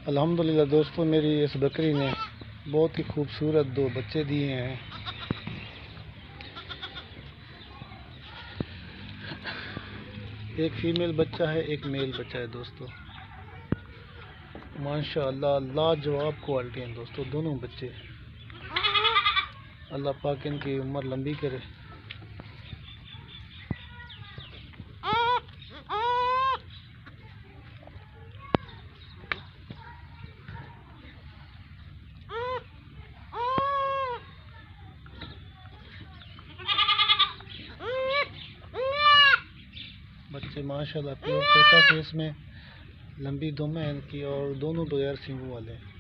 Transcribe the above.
अल्हम्दुलिल्लाह दोस्तों, मेरी इस बकरी ने बहुत ही खूबसूरत 2 बच्चे दिए हैं। एक फीमेल बच्चा है, एक मेल बच्चा है दोस्तों। माशाअल्लाह लाजवाब क्वालिटी हैं दोस्तों दोनों बच्चे। अल्लाह पाक इनकी उम्र लंबी करे। बच्चे माशाल्लाह प्योर तोता फेस में, लंबी दुम है इनकी और दोनों बगैर सींगों वाले हैं।